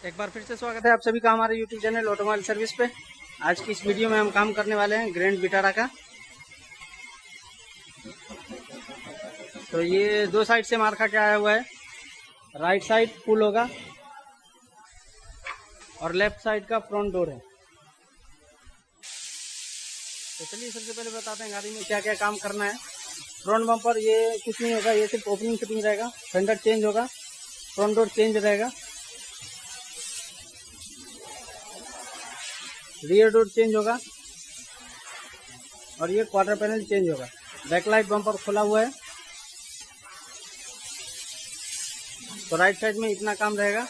एक बार फिर से स्वागत है आप सभी का हमारे यूट्यूब चैनल ऑटोमोबाइल सर्विस पे। आज की इस वीडियो में हम काम करने वाले हैं ग्रैंड विटारा का। तो ये दो साइड से मार खा के आया हुआ है। राइट साइड फुल होगा और लेफ्ट साइड का फ्रंट डोर है। तो चलिए सबसे पहले बताते हैं गाड़ी में क्या क्या काम करना है। फ्रंट बम्पर ये कुछ नहीं होगा, ये सिर्फ ओपनिंग फिटिंग रहेगा। फेंडर चेंज होगा, फ्रंट डोर चेंज रहेगा, रियर डोर चेंज होगा और ये क्वार्टर पैनल चेंज होगा। बैकलाइट बम्पर खुला हुआ है। तो राइट साइड में इतना काम रहेगा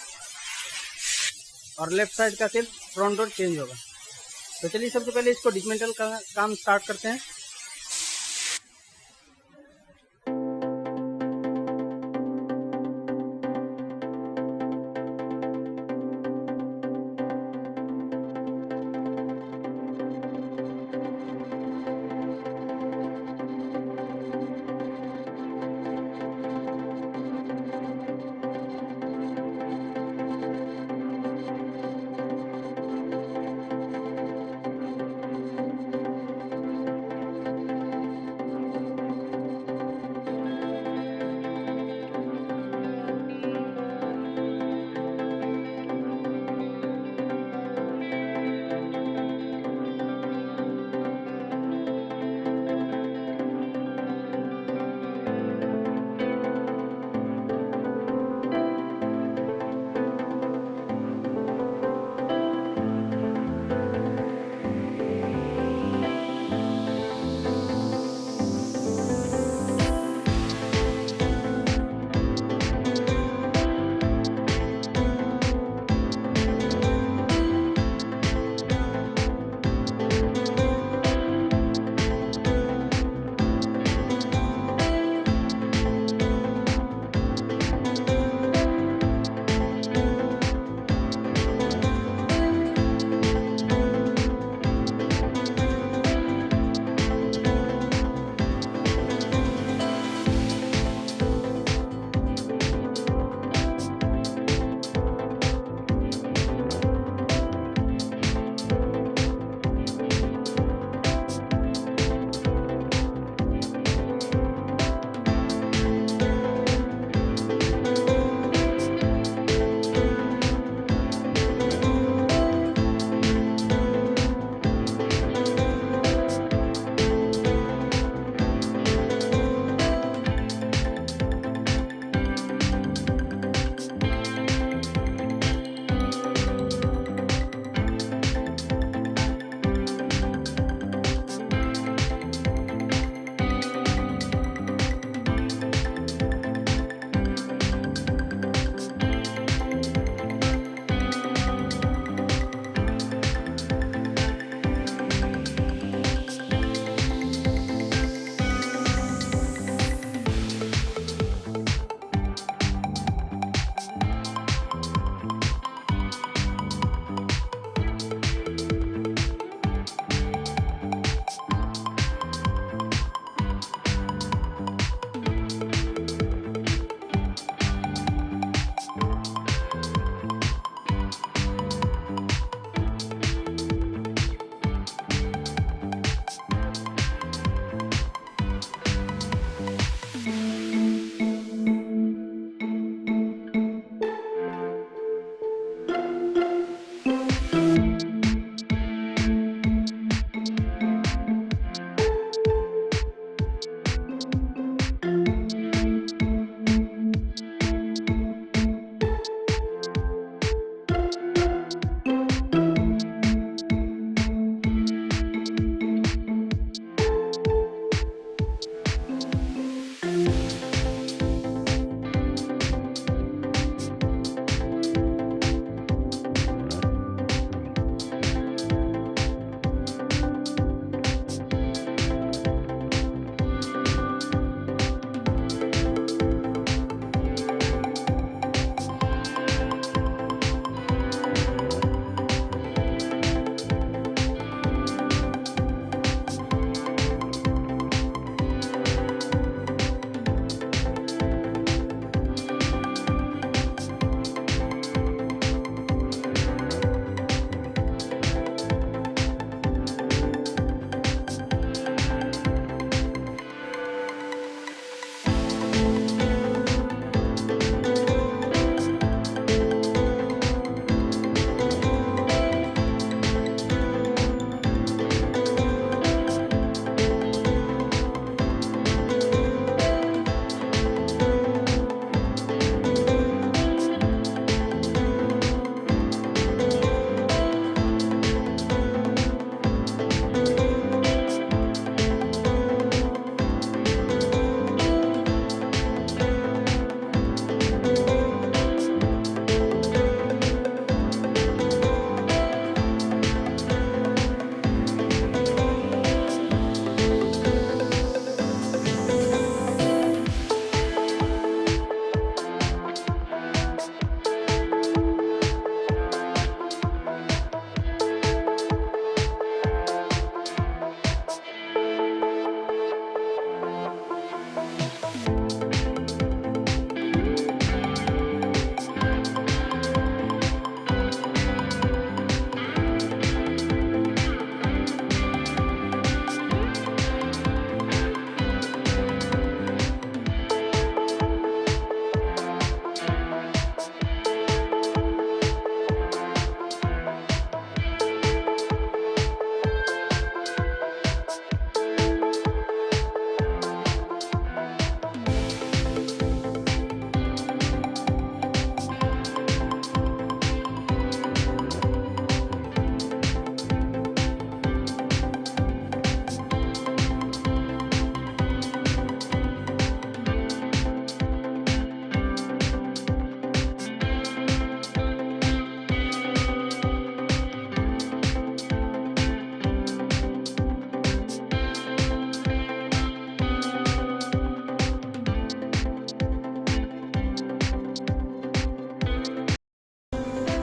और लेफ्ट साइड का सिर्फ फ्रंट डोर चेंज होगा। तो चलिए सबसे पहले इसको डिसमेंटल का काम स्टार्ट करते हैं।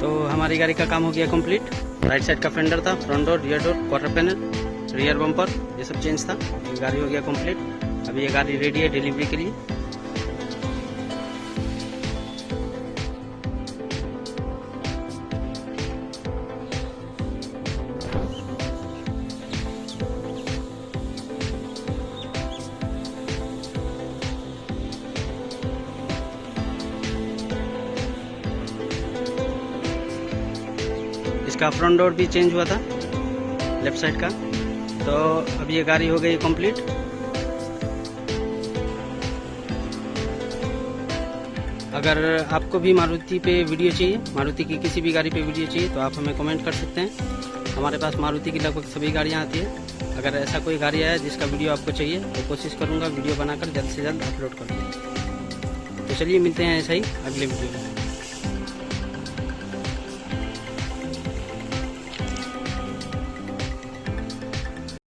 तो हमारी गाड़ी का काम हो गया कंप्लीट। राइट साइड का फेंडर था, front door, rear door, quarter panel, rear bumper, ये सब चेंज था। ये गाड़ी हो गया कंप्लीट। अभी ये गाड़ी रेडी है डिलीवरी के लिए। इसका फ्रंट डोर भी चेंज हुआ था लेफ्ट साइड का। तो अब ये गाड़ी हो गई कंप्लीट। अगर आपको भी मारुति पे वीडियो चाहिए, मारुति की किसी भी गाड़ी पे वीडियो चाहिए, तो आप हमें कमेंट कर सकते हैं। हमारे पास मारुति की लगभग सभी गाड़ियाँ आती है। अगर ऐसा कोई गाड़ी है जिसका वीडियो आपको चाहिए तो कोशिश करूँगा वीडियो बनाकर जल्द से जल्द अपलोड कर दूँ। तो चलिए मिलते हैं ऐसा ही अगले वीडियो में।